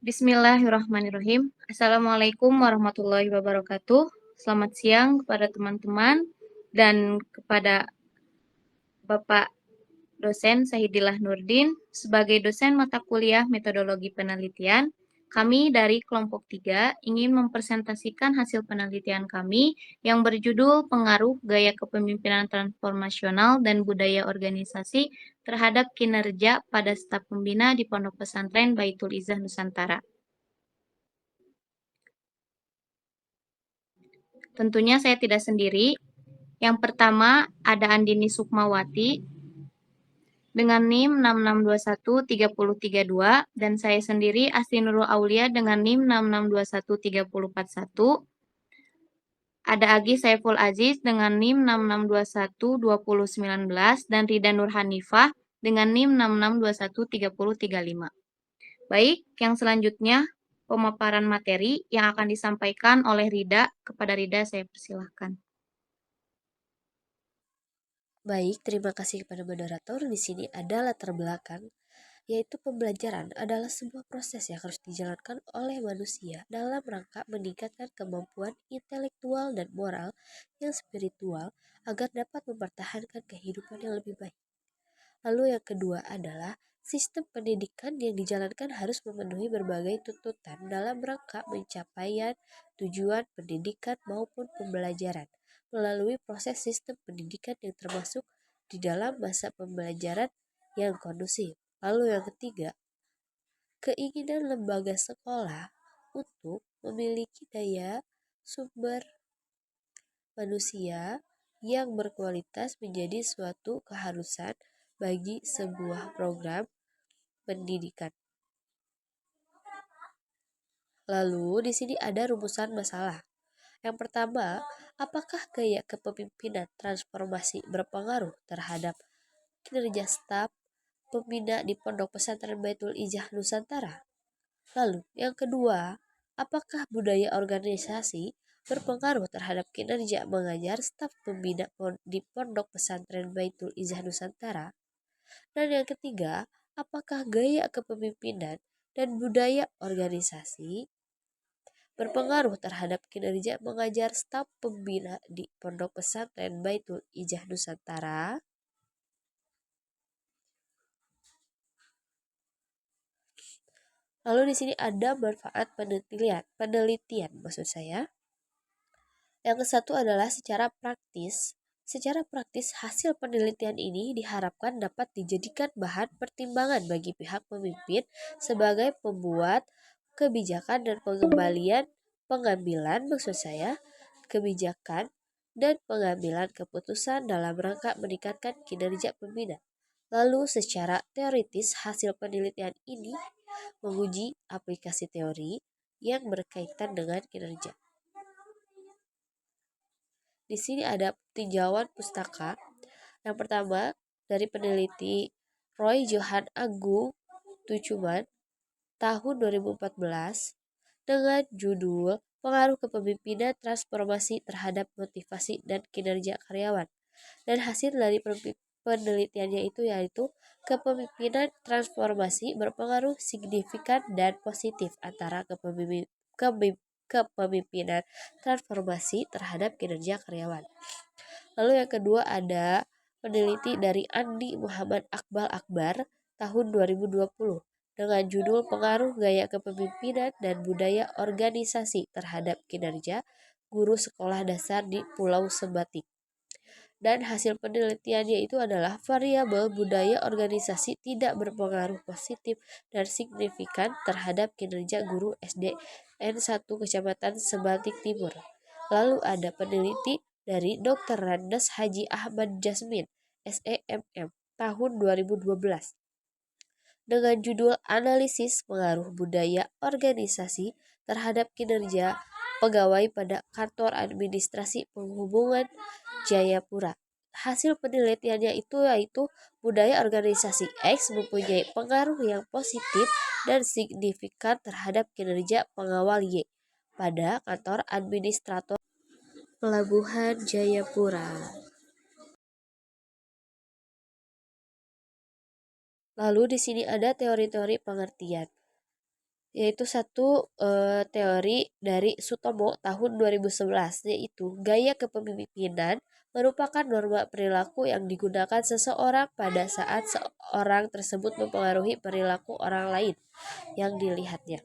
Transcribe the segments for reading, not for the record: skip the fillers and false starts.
Bismillahirrahmanirrahim. Assalamualaikum warahmatullahi wabarakatuh. Selamat siang kepada teman-teman dan kepada Bapak dosen Sahidillah Nurdin. Sebagai dosen mata kuliah metodologi penelitian, kami dari kelompok 3 ingin mempresentasikan hasil penelitian kami yang berjudul Pengaruh Gaya Kepemimpinan Transformasional dan Budaya Organisasi terhadap Kinerja pada Staf Pembina di Pondok Pesantren Baitul Izzah Nusantara. Tentunya saya tidak sendiri. Yang pertama ada Andini Sukmawati dengan NIM 66213032 dan saya sendiri Asti Nurul Aulia dengan NIM 66213041. Ada Agi Saiful Aziz dengan NIM 66212019 dan Rida Nur Hanifah dengan NIM 66213035. Baik, yang selanjutnya pemaparan materi yang akan disampaikan oleh Rida. Kepada Rida saya persilahkan. Baik, terima kasih kepada moderator. Di sini ada latar belakang, yaitu pembelajaran adalah sebuah proses yang harus dijalankan oleh manusia dalam rangka meningkatkan kemampuan intelektual dan moral yang spiritual agar dapat mempertahankan kehidupan yang lebih baik. Lalu yang kedua adalah sistem pendidikan yang dijalankan harus memenuhi berbagai tuntutan dalam rangka pencapaian tujuan pendidikan maupun pembelajaran melalui proses sistem pendidikan yang termasuk di dalam masa pembelajaran yang kondusif. Lalu yang ketiga, keinginan lembaga sekolah untuk memiliki daya sumber manusia yang berkualitas menjadi suatu keharusan bagi sebuah program pendidikan. Lalu di sini ada rumusan masalah. Yang pertama, apakah gaya kepemimpinan transformasi berpengaruh terhadap kinerja staf pembina di Pondok Pesantren Baitul Izzah Nusantara? Lalu, yang kedua, apakah budaya organisasi berpengaruh terhadap kinerja mengajar staf pembina di Pondok Pesantren Baitul Izzah Nusantara? Dan yang ketiga, apakah gaya kepemimpinan dan budaya organisasi berpengaruh terhadap kinerja mengajar staf pembina di Pondok Pesantren Baitul Izzah Nusantara? Lalu di sini ada manfaat penelitian maksud saya. Yang ke satu adalah secara praktis. Secara praktis, hasil penelitian ini diharapkan dapat dijadikan bahan pertimbangan bagi pihak pemimpin sebagai pembuat kebijakan dan pengambilan kebijakan dan pengambilan keputusan dalam rangka meningkatkan kinerja pembina. Lalu secara teoritis, hasil penelitian ini menguji aplikasi teori yang berkaitan dengan kinerja. Di sini ada tinjauan pustaka. Yang pertama dari peneliti Roy Johan Agung Tucuman tahun 2014 dengan judul Pengaruh Kepemimpinan Transformasi Terhadap Motivasi dan Kinerja Karyawan. Dan hasil dari penelitiannya yaitu kepemimpinan transformasi berpengaruh signifikan dan positif antara kepemimpinan transformasi terhadap kinerja karyawan. Lalu yang kedua ada peneliti dari Andi Muhammad Akbar tahun 2020 dengan judul Pengaruh Gaya Kepemimpinan dan Budaya Organisasi Terhadap Kinerja Guru Sekolah Dasar di Pulau Sebatik. Dan hasil penelitiannya itu adalah variabel budaya organisasi tidak berpengaruh positif dan signifikan terhadap kinerja guru SD N1 Kecamatan Sebatik Timur. Lalu ada peneliti dari Dr. Randes Haji Ahmad Jasmin, SEMM, tahun 2012 dengan judul Analisis Pengaruh Budaya Organisasi Terhadap Kinerja Pegawai pada Kantor Administrasi Penghubungan Jayapura. Hasil penelitiannya yaitu budaya organisasi X mempunyai pengaruh yang positif dan signifikan terhadap kinerja pengawal Y pada kantor administrator Pelabuhan Jayapura. Lalu di sini ada teori-teori pengertian. yaitu satu teori dari Sutomo tahun 2011, yaitu gaya kepemimpinan merupakan norma perilaku yang digunakan seseorang pada saat seorang tersebut mempengaruhi perilaku orang lain yang dilihatnya.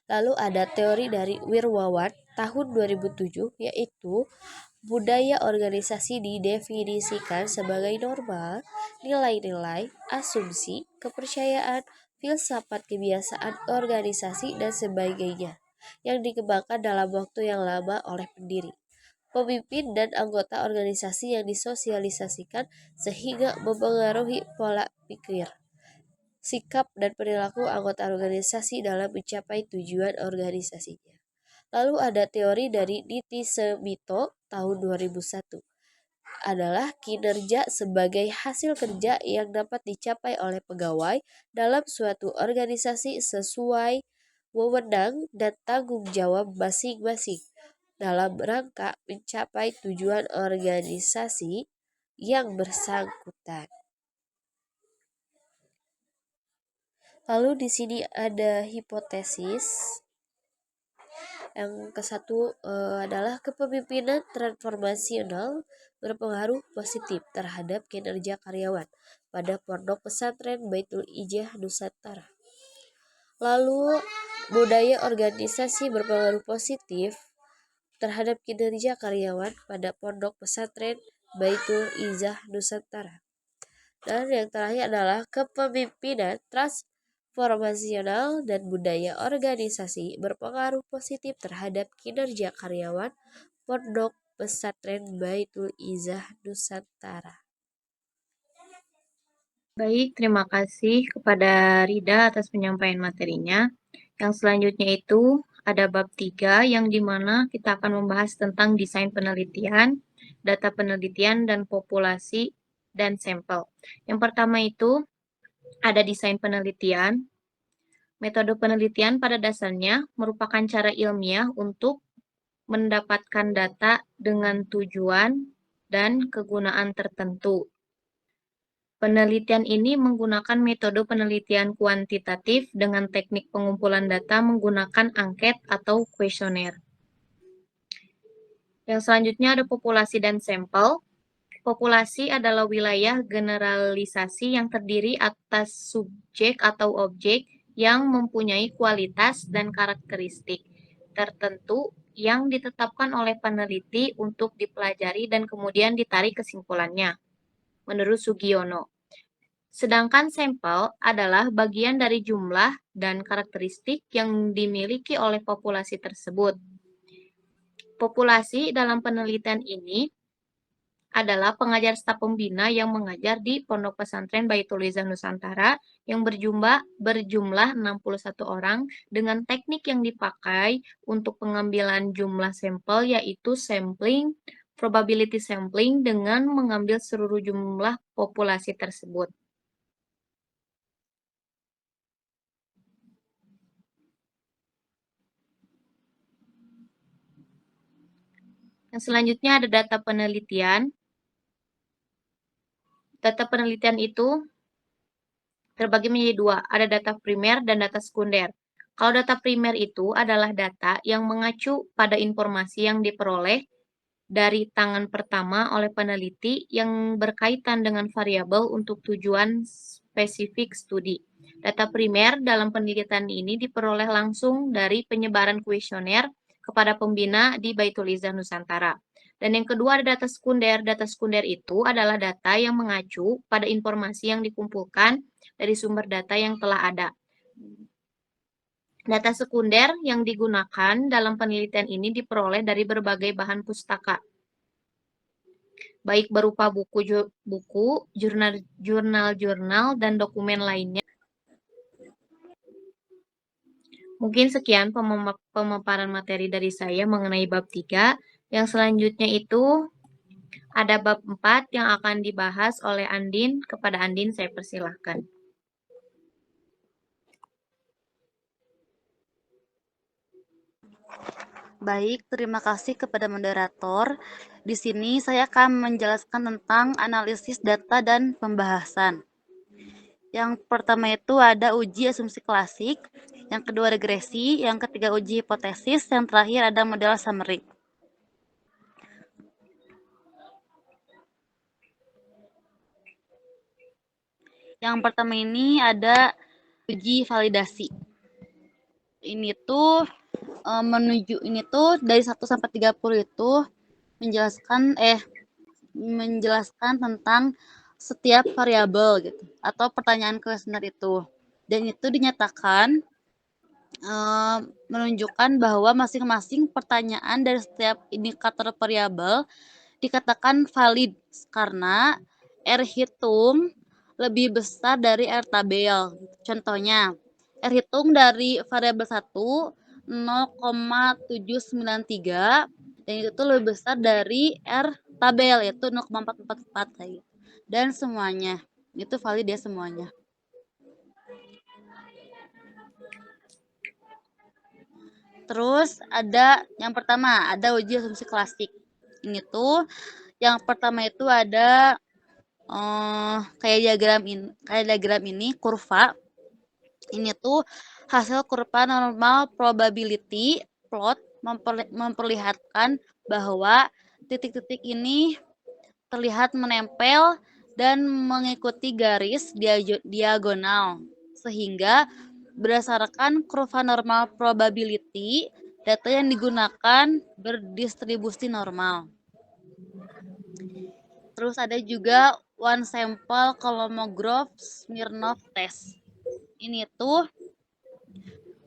Lalu ada teori dari Wirwawan tahun 2007, yaitu budaya organisasi didefinisikan sebagai norma, nilai-nilai, asumsi, kepercayaan, filsafat kebiasaan organisasi, dan sebagainya yang dikembangkan dalam waktu yang lama oleh pendiri, pemimpin, dan anggota organisasi yang disosialisasikan sehingga mempengaruhi pola pikir, sikap, dan perilaku anggota organisasi dalam mencapai tujuan organisasinya. Lalu ada teori dari Niti Semito tahun 2001, adalah kinerja sebagai hasil kerja yang dapat dicapai oleh pegawai dalam suatu organisasi sesuai wewenang dan tanggung jawab masing-masing dalam rangka mencapai tujuan organisasi yang bersangkutan. Lalu di sini ada hipotesis. Yang ke-1 adalah kepemimpinan transformasional berpengaruh positif terhadap kinerja karyawan pada Pondok Pesantren Baitul Ijah Nusantara. Lalu budaya organisasi berpengaruh positif terhadap kinerja karyawan pada Pondok Pesantren Baitul Ijah Nusantara. Dan yang terakhir adalah kepemimpinan transformasional dan budaya organisasi berpengaruh positif terhadap kinerja karyawan Pondok Pesantren Baitul Izzah Nusantara. Baik, terima kasih kepada Rida atas penyampaian materinya. Yang selanjutnya itu ada bab 3 yang dimana kita akan membahas tentang desain penelitian, data penelitian, dan populasi dan sampel. Yang pertama itu ada desain penelitian. Metode penelitian pada dasarnya merupakan cara ilmiah untuk mendapatkan data dengan tujuan dan kegunaan tertentu. Penelitian ini menggunakan metode penelitian kuantitatif dengan teknik pengumpulan data menggunakan angket atau kuesioner. Yang selanjutnya ada populasi dan sampel. Populasi adalah wilayah generalisasi yang terdiri atas subjek atau objek yang mempunyai kualitas dan karakteristik tertentu yang ditetapkan oleh peneliti untuk dipelajari dan kemudian ditarik kesimpulannya, menurut Sugiono. Sedangkan sampel adalah bagian dari jumlah dan karakteristik yang dimiliki oleh populasi tersebut. Populasi dalam penelitian ini adalah pengajar staf pembina yang mengajar di Pondok Pesantren Baitul Izzah Nusantara yang berjumlah 61 orang dengan teknik yang dipakai untuk pengambilan jumlah sampel yaitu sampling, probability sampling dengan mengambil seluruh jumlah populasi tersebut. Yang selanjutnya ada data penelitian. Data penelitian itu terbagi menjadi dua, ada data primer dan data sekunder. Kalau data primer itu adalah data yang mengacu pada informasi yang diperoleh dari tangan pertama oleh peneliti yang berkaitan dengan variabel untuk tujuan spesifik studi. Data primer dalam penelitian ini diperoleh langsung dari penyebaran kuesioner kepada pembina di Baitul Izzah Nusantara. Dan yang kedua ada data sekunder. Data sekunder itu adalah data yang mengacu pada informasi yang dikumpulkan dari sumber data yang telah ada. Data sekunder yang digunakan dalam penelitian ini diperoleh dari berbagai bahan pustaka, baik berupa buku, jurnal-jurnal, dan dokumen lainnya. Mungkin sekian pemaparan materi dari saya mengenai bab 3. Yang selanjutnya itu ada bab 4 yang akan dibahas oleh Andin. Kepada Andin saya persilahkan. Baik, terima kasih kepada moderator. Di sini saya akan menjelaskan tentang analisis data dan pembahasan. Yang pertama itu ada uji asumsi klasik, yang kedua regresi, yang ketiga uji hipotesis, yang terakhir ada model summary. Yang pertama ini ada uji validasi. Ini tuh dari 1 sampai 30 itu menjelaskan tentang setiap variabel gitu atau pertanyaan kuesioner itu. Dan itu dinyatakan menunjukkan bahwa masing-masing pertanyaan dari setiap indikator variabel dikatakan valid karena R hitung lebih besar dari R tabel. Contohnya, R hitung dari variabel 1 0,793 dan itu lebih besar dari R tabel yaitu 0,444 kayak gitu. Dan semuanya itu valid ya semuanya. Terus ada yang pertama, ada uji asumsi klasik. Ini tuh yang pertama itu ada kayak diagram ini kurva. Ini tuh hasil kurva normal probability plot memperlihatkan bahwa titik-titik ini terlihat menempel dan mengikuti garis diagonal sehingga berdasarkan kurva normal probability, data yang digunakan berdistribusi normal. Terus ada juga one sample Kolmogorov-Smirnov test. Ini tuh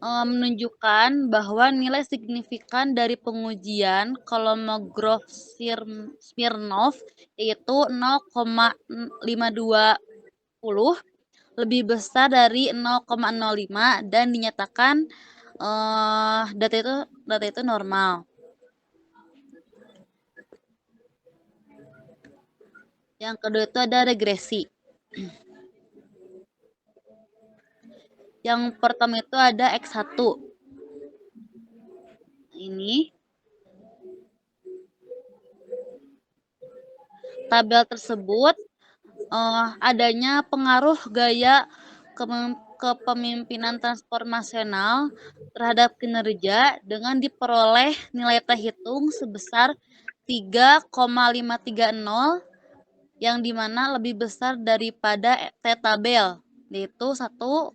menunjukkan bahwa nilai signifikan dari pengujian Kolmogorov-Smirnov yaitu 0,520 lebih besar dari 0,05 dan dinyatakan data itu normal. Yang kedua itu ada regresi. Yang pertama itu ada X1. Ini tabel tersebut adanya pengaruh gaya kepemimpinan transformasional terhadap kinerja dengan diperoleh nilai T hitung sebesar 3,530 yang dimana lebih besar daripada T tabel yaitu 1,310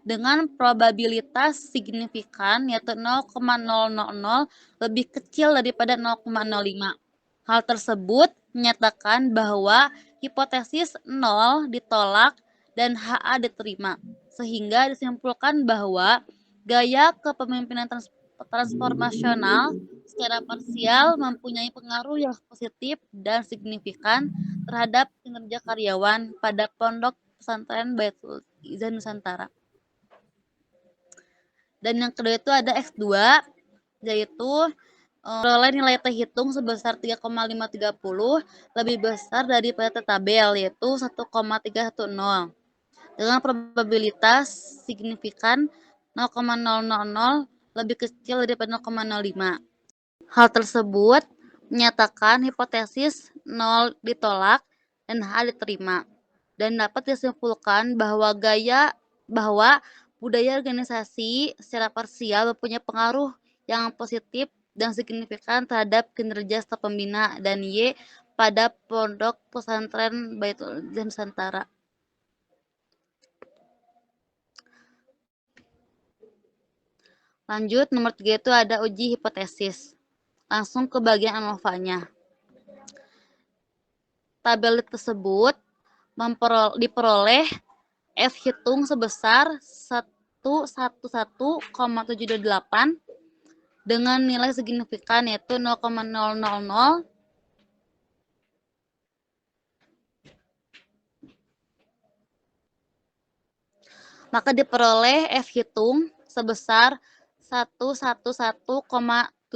dengan probabilitas signifikan yaitu 0,000 lebih kecil daripada 0,05. Hal tersebut menyatakan bahwa hipotesis 0 ditolak dan HA diterima, sehingga disimpulkan bahwa gaya kepemimpinan transformasional secara parsial mempunyai pengaruh yang positif dan signifikan terhadap kinerja karyawan pada Pondok Pesantren Baitul Izan Nusantara. Dan yang kedua itu ada X2, yaitu memperoleh nilai T hitung sebesar 3,530 lebih besar daripada T tabel yaitu 1,310 dengan probabilitas signifikan 0,000 lebih kecil daripada 0,05. Hal tersebut menyatakan hipotesis 0 ditolak dan H diterima dan dapat disimpulkan bahwa budaya organisasi secara parsial mempunyai pengaruh yang positif dan signifikan terhadap kinerja staf pembina dan Y pada Pondok Pesantren Baitul Izan Nusantara. Lanjut, nomor 3 itu ada uji hipotesis. Langsung ke bagian ANOVA-nya. Tabel tersebut diperoleh F hitung sebesar 111,728 dengan nilai signifikan yaitu 0,000 maka diperoleh F hitung sebesar 111,728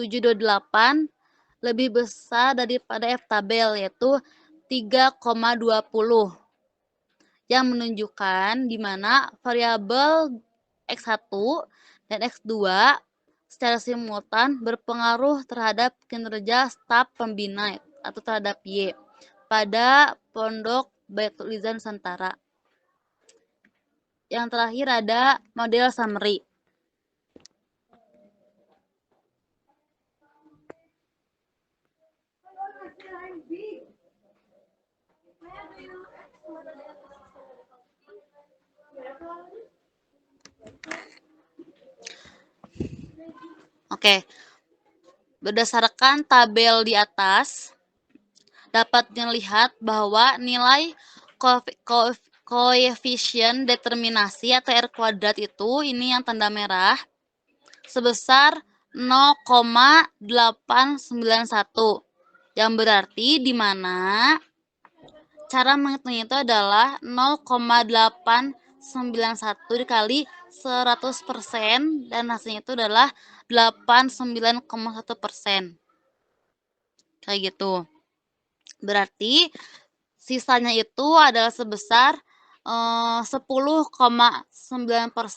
lebih besar daripada F tabel yaitu 3,20 yang menunjukkan di mana variabel X1 dan X2 secara simultan berpengaruh terhadap kinerja staf pembina atau terhadap Y pada Pondok Baitul Izan Nusantara. Yang terakhir ada model summary. Oke, berdasarkan tabel di atas, dapat dilihat bahwa nilai koefisien determinasi atau R kuadrat itu, ini yang tanda merah, sebesar 0,891. Yang berarti di mana cara menghitungnya itu adalah 0,891 dikali 100% dan hasilnya itu adalah 89,1%. Kayak gitu. Berarti sisanya itu adalah sebesar 10,9%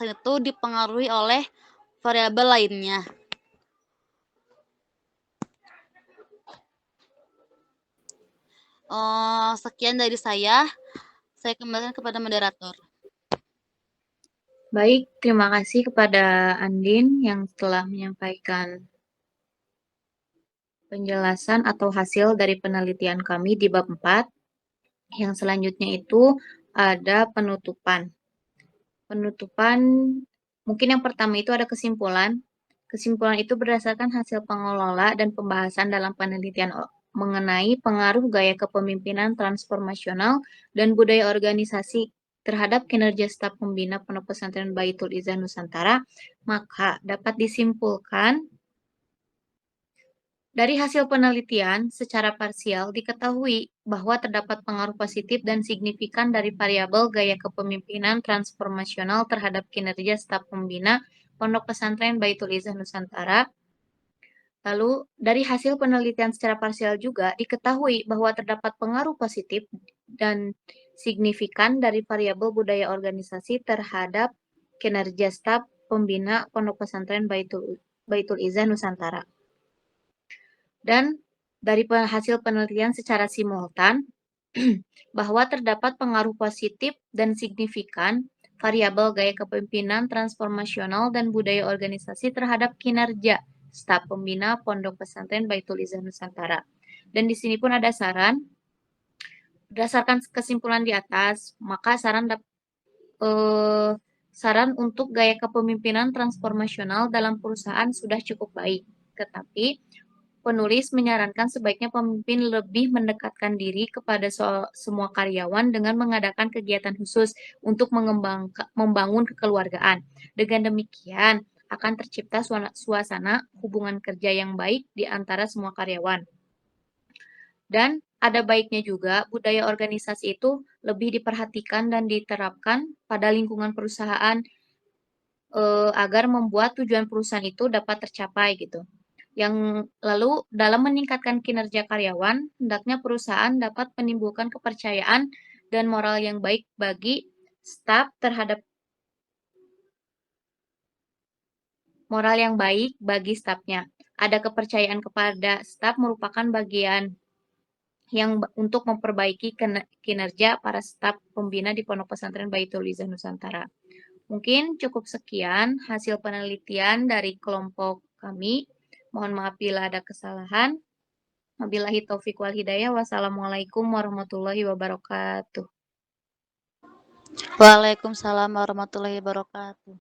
itu dipengaruhi oleh variabel lainnya. Sekian dari saya kembalikan kepada moderator. Baik, terima kasih kepada Andin yang telah menyampaikan penjelasan atau hasil dari penelitian kami di bab 4. Yang selanjutnya itu ada penutupan. Penutupan, mungkin yang pertama itu ada kesimpulan. Kesimpulan itu berdasarkan hasil pengelola dan pembahasan dalam penelitian mengenai pengaruh gaya kepemimpinan transformasional dan budaya organisasi terhadap kinerja staf pembina Pondok Pesantren Baitul Izzah Nusantara, maka dapat disimpulkan dari hasil penelitian secara parsial diketahui bahwa terdapat pengaruh positif dan signifikan dari variabel gaya kepemimpinan transformasional terhadap kinerja staf pembina Pondok Pesantren Baitul Izzah Nusantara. Lalu, dari hasil penelitian secara parsial juga diketahui bahwa terdapat pengaruh positif dan signifikan dari variabel budaya organisasi terhadap kinerja staf pembina Pondok Pesantren Baitul Izzah Nusantara. Dan dari hasil penelitian secara simultan, bahwa terdapat pengaruh positif dan signifikan variabel gaya kepemimpinan transformasional dan budaya organisasi terhadap kinerja staf pembina Pondok Pesantren Baitul Izzah Nusantara. Dan di sini pun ada saran. Berdasarkan kesimpulan di atas, maka saran untuk gaya kepemimpinan transformasional dalam perusahaan sudah cukup baik. Tetapi penulis menyarankan sebaiknya pemimpin lebih mendekatkan diri kepada semua karyawan dengan mengadakan kegiatan khusus untuk membangun kekeluargaan. Dengan demikian, akan tercipta suasana hubungan kerja yang baik di antara semua karyawan. Dan ada baiknya juga budaya organisasi itu lebih diperhatikan dan diterapkan pada lingkungan perusahaan agar membuat tujuan perusahaan itu dapat tercapai gitu. Yang lalu dalam meningkatkan kinerja karyawan, hendaknya perusahaan dapat menimbulkan kepercayaan dan moral yang baik bagi staf terhadap stafnya. Ada kepercayaan kepada staf merupakan bagian yang untuk memperbaiki kinerja para staf pembina di Pondok Pesantren Baitul Izzah Nusantara. Mungkin cukup sekian hasil penelitian dari kelompok kami. Mohon maaf bila ada kesalahan. Wabillahi taufiq wal hidayah. Wassalamualaikum warahmatullahi wabarakatuh. Waalaikumsalam warahmatullahi wabarakatuh.